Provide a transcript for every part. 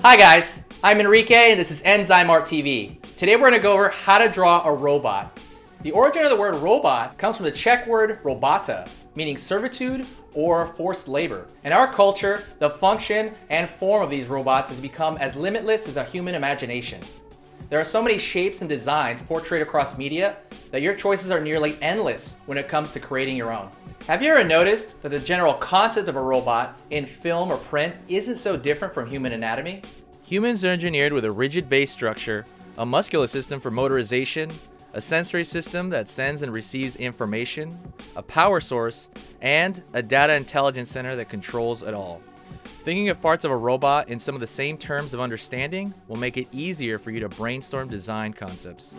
Hi guys, I'm Enrique and this is Enzyme Art TV. Today we're going to go over how to draw a robot. The origin of the word robot comes from the Czech word robota, meaning servitude or forced labor. In our culture, the function and form of these robots has become as limitless as a human imagination. There are so many shapes and designs portrayed across media that your choices are nearly endless when it comes to creating your own. Have you ever noticed that the general concept of a robot in film or print isn't so different from human anatomy? Humans are engineered with a rigid base structure, a muscular system for motorization, a sensory system that sends and receives information, a power source, and a data intelligence center that controls it all. Thinking of parts of a robot in some of the same terms of understanding will make it easier for you to brainstorm design concepts.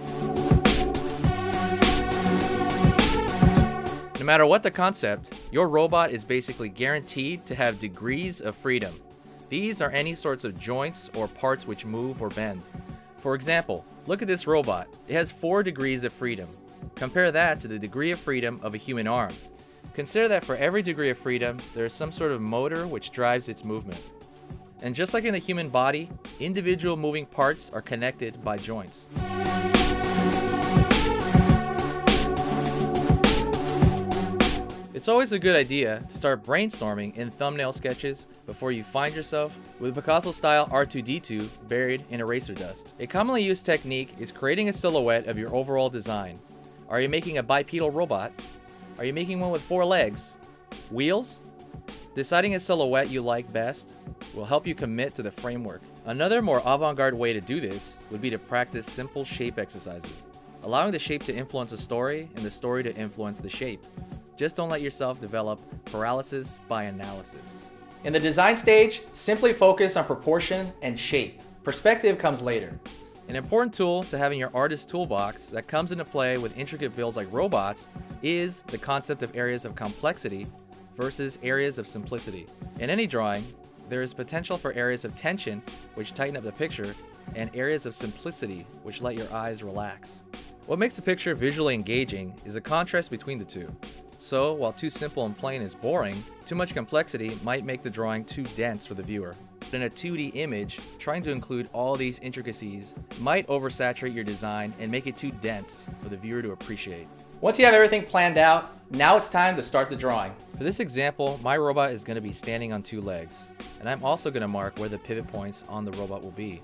No matter what the concept, your robot is basically guaranteed to have degrees of freedom. These are any sorts of joints or parts which move or bend. For example, look at this robot. It has 4 degrees of freedom. Compare that to the degree of freedom of a human arm. Consider that for every degree of freedom, there is some sort of motor which drives its movement. And just like in the human body, individual moving parts are connected by joints. It's always a good idea to start brainstorming in thumbnail sketches before you find yourself with Picasso-style R2-D2 buried in eraser dust. A commonly used technique is creating a silhouette of your overall design. Are you making a bipedal robot? Are you making one with 4 legs? Wheels? Deciding a silhouette you like best will help you commit to the framework. Another more avant-garde way to do this would be to practice simple shape exercises, allowing the shape to influence a story and the story to influence the shape. Just don't let yourself develop paralysis by analysis. In the design stage, simply focus on proportion and shape. Perspective comes later. An important tool to have in your artist toolbox that comes into play with intricate builds like robots is the concept of areas of complexity versus areas of simplicity. In any drawing, there is potential for areas of tension, which tighten up the picture, and areas of simplicity, which let your eyes relax. What makes a picture visually engaging is a contrast between the two. So, while too simple and plain is boring, too much complexity might make the drawing too dense for the viewer. In a 2D image, trying to include all these intricacies might oversaturate your design and make it too dense for the viewer to appreciate. Once you have everything planned out, now it's time to start the drawing. For this example, my robot is going to be standing on 2 legs, and I'm also going to mark where the pivot points on the robot will be.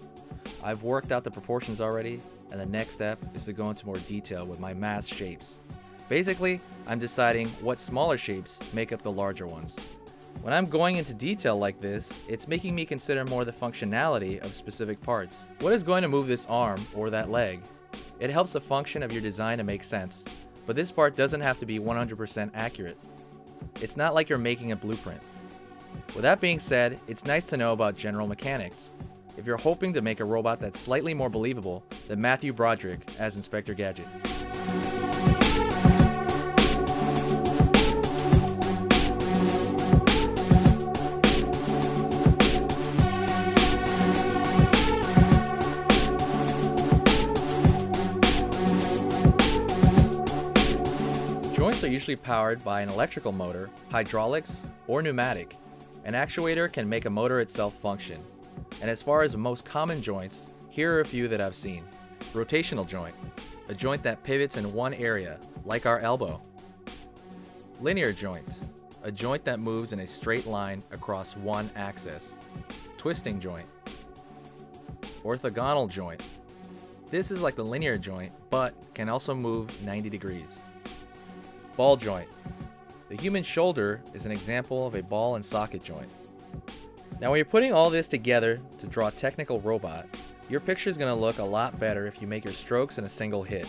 I've worked out the proportions already, and the next step is to go into more detail with my mass shapes. Basically, I'm deciding what smaller shapes make up the larger ones. When I'm going into detail like this, it's making me consider more the functionality of specific parts. What is going to move this arm or that leg? It helps the function of your design to make sense, but this part doesn't have to be 100% accurate. It's not like you're making a blueprint. With that being said, it's nice to know about general mechanics. If you're hoping to make a robot that's slightly more believable than Matthew Broderick as Inspector Gadget. Joints are usually powered by an electrical motor, hydraulics, or pneumatic. An actuator can make a motor itself function. And as far as the most common joints, here are a few that I've seen. Rotational joint, a joint that pivots in one area, like our elbow. Linear joint, a joint that moves in a straight line across one axis. Twisting joint. Orthogonal joint. This is like the linear joint, but can also move 90 degrees. Ball joint. The human shoulder is an example of a ball and socket joint. Now when you're putting all this together to draw a technical robot, your picture is going to look a lot better if you make your strokes in a single hit.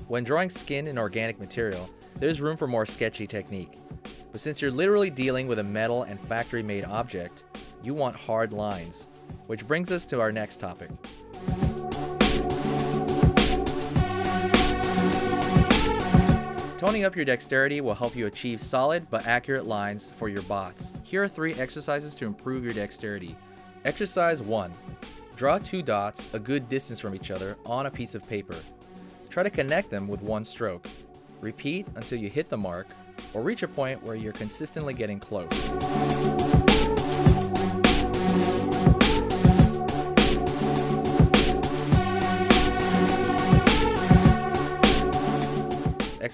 When drawing skin and organic material, there's room for more sketchy technique. But since you're literally dealing with a metal and factory-made object, you want hard lines. Which brings us to our next topic. Toning up your dexterity will help you achieve solid but accurate lines for your bots. Here are 3 exercises to improve your dexterity. Exercise 1. Draw 2 dots a good distance from each other on a piece of paper. Try to connect them with one stroke. Repeat until you hit the mark or reach a point where you're consistently getting close.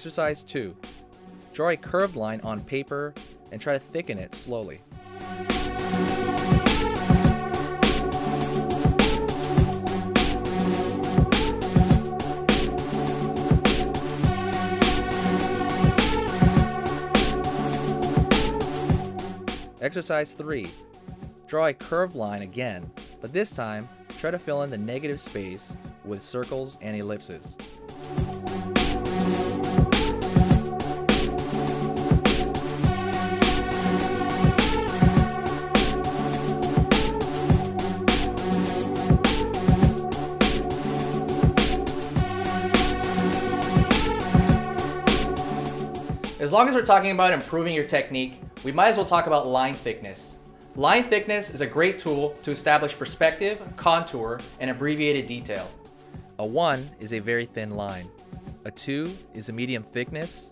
Exercise 2. Draw a curved line on paper and try to thicken it slowly. Exercise 3. Draw a curved line again, but this time try to fill in the negative space with circles and ellipses. As long as we're talking about improving your technique, we might as well talk about line thickness. Line thickness is a great tool to establish perspective, contour, and abbreviated detail. A 1 is a very thin line, a 2 is a medium thickness,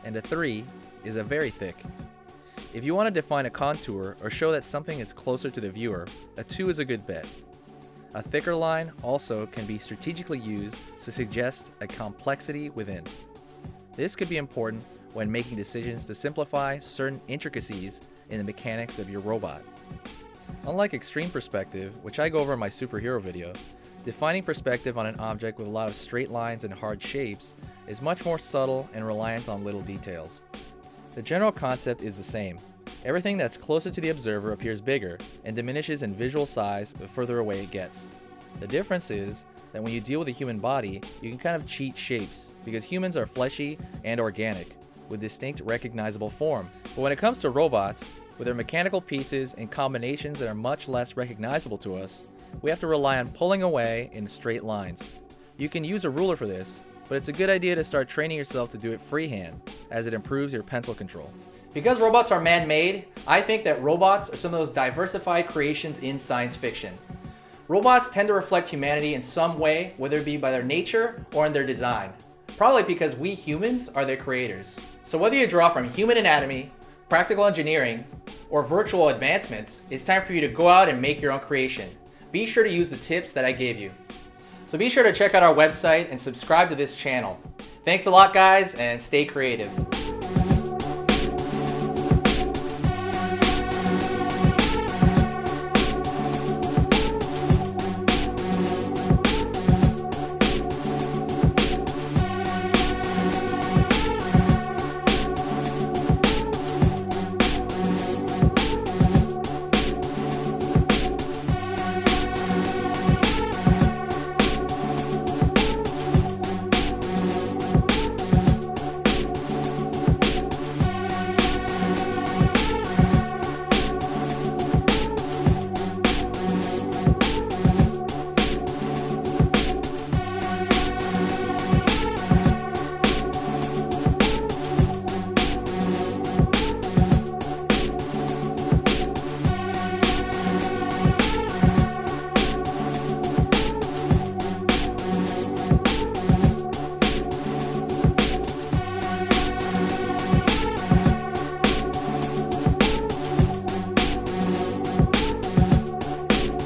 and a 3 is a very thick. If you want to define a contour or show that something is closer to the viewer, a 2 is a good bet. A thicker line also can be strategically used to suggest a complexity within. This could be important when making decisions to simplify certain intricacies in the mechanics of your robot. Unlike extreme perspective, which I go over in my superhero video, defining perspective on an object with a lot of straight lines and hard shapes is much more subtle and reliant on little details. The general concept is the same. Everything that's closer to the observer appears bigger and diminishes in visual size the further away it gets. The difference is that when you deal with a human body, you can kind of cheat shapes because humans are fleshy and organic, with distinct recognizable form. But when it comes to robots, with their mechanical pieces and combinations that are much less recognizable to us, we have to rely on pulling away in straight lines. You can use a ruler for this, but it's a good idea to start training yourself to do it freehand, as it improves your pencil control. Because robots are man-made, I think that robots are some of those diversified creations in science fiction. Robots tend to reflect humanity in some way, whether it be by their nature or in their design. Probably because we humans are their creators. So whether you draw from human anatomy, practical engineering, or virtual advancements, it's time for you to go out and make your own creation. Be sure to use the tips that I gave you. So be sure to check out our website and subscribe to this channel. Thanks a lot, guys, and stay creative.